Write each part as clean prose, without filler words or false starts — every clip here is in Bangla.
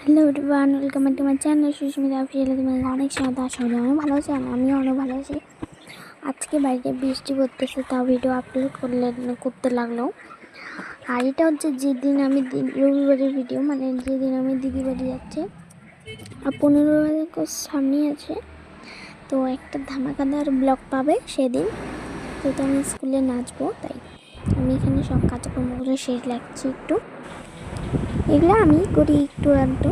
Hello everyone, welcome back to my channel Susmita official. তোমাদের অনেক স্বাগত। আশা করি অনেক ভালো আছি, আমিও অনেক ভালো আছি। আজকে বাড়িতে বৃষ্টি পড়তেছে, তাও ভিডিও আপলোড করতে লাগলো। আর এটা হচ্ছে যেদিন আমি রবিবারের ভিডিও, মানে যেদিন আমি দিদি বাড়ি যাচ্ছি। আর 15 আগস্ট সামনেই আছে, তো একটা ধামাকাদার ব্লগ পাবে সেদিন। তো আমি স্কুলে নাচবো, তাই আমি এখানে সব কাজকর্মগুলো শেষ লাগছে। একটু এগুলো আমি করি একটু একটু।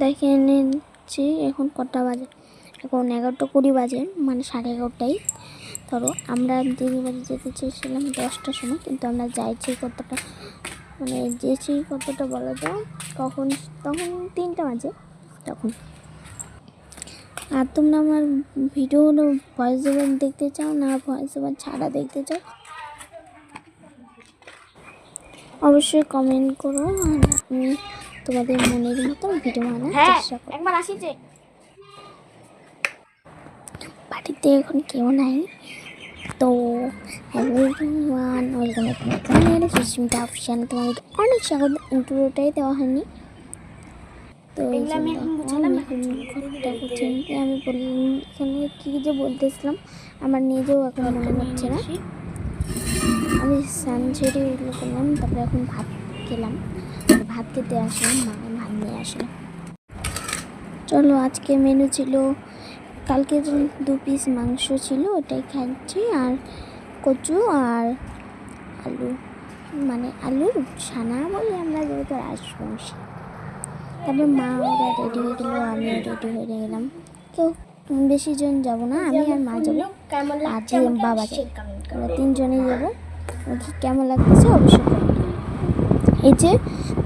দেখে নিচ্ছি এখন কটা বাজে, এখন 11:20 বাজে, মানে 11:30টাই। ধরো আমরা দিদি বাড়ি যেতে চেয়েছিলাম 10টার সময়, কিন্তু আমরা যাইছি কতটা, মানে যেছি কতটা বলা যায় তখন 3টা বাজে তখন। আর তোমরা আমার ভিডিওগুলো ভয়েস ওভার দেখতে চাও না ভয়েস ওভার ছাড়া দেখতে চাও অবশ্যই কমেন্ট করো, আর আমি তোমাদের মনের মতো ভিডিও বানানোর চেষ্টা করব। একবার আসি যে বাড়িতে এখন কেউ নাই, তো everyone welcome back to my channel Susmita official. তোমাদের অনেক স্বাগত। ইন্ট্রোটাই দেওয়া হয়নি, তো আমি বললাম এখানে কী যে বলতেছিলাম আমার নিজেও এখন মনে হচ্ছে না। আমি স্নান ছেড়ে এগুলো করলাম, তারপরে এখন ভাত খেলাম। ভাত খেতে আসলাম, মা ভাত নিয়ে আসলাম। চলো আজকে মেনু ছিল, কালকে 2 পিস মাংস ছিল, ওটাই খাচ্ছি, আর কচু আর আলু, মানে আলুর ছানা বলি আমরা, যেহেতু রাজবংশী। তারপর মা ওরা রেডি হয়ে গেলো, আমিও রেডি হয়ে গেলাম। কেউ বেশি জন যাবো না, আমি আর মা যাবো, আর বাবা যাবে, আমরা 3 জনেই যাবো। কেমন লাগতেছে অবশ্যই করবো। এই যে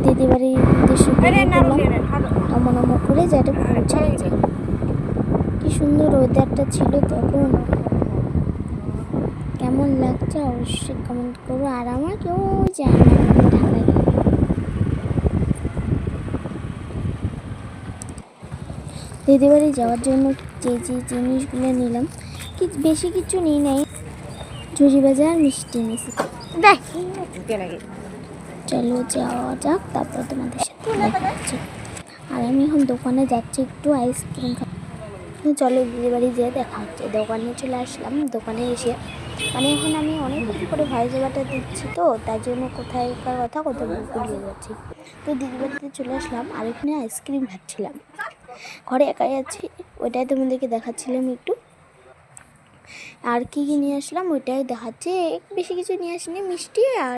দিদি বাড়ির উদ্দেশ্যে অমনম করে যেটা পৌঁছে, কি সুন্দর ওয়েদারটা ছিল তখন, কেমন লাগছে অবশ্যই কমেন্ট করো। আর আমার কেউ যায় না ঠান্ডায়। দিদি বাড়ি যাওয়ার জন্য যে জিনিসগুলো নিলাম, বেশি কিছু নিই নাই, ঝুড়ি ভাজা আর মিষ্টি নিয়েছি। চলো যাওয়া যাক, তারপর তোমাদের সাথে দেখা হচ্ছে। আর আমি এখন দোকানে যাচ্ছি একটু আইসক্রিম খাবো। চলো দিদি বাড়ি যেয়ে দেখা হচ্ছে। দোকানে চলে আসলাম, দোকানে এসে মানে এখন আমি অনেক দিন করে ভয়েস ওভারটা দিচ্ছি, তো তার জন্য কোথায়কার কথা কোথাও ভুলিয়ে যাচ্ছি। তো দিদি বাড়িতে চলে আসলাম, আর এখানে আইসক্রিম খাচ্ছিলাম। ঘরে একাই আছি, ওইটাই তোমাদেরকে দেখাচ্ছিলাম একটু। আর কী নিয়ে আসলাম ওইটাই দেখাচ্ছি, বেশি কিছু নিয়ে আসিনি, মিষ্টি আর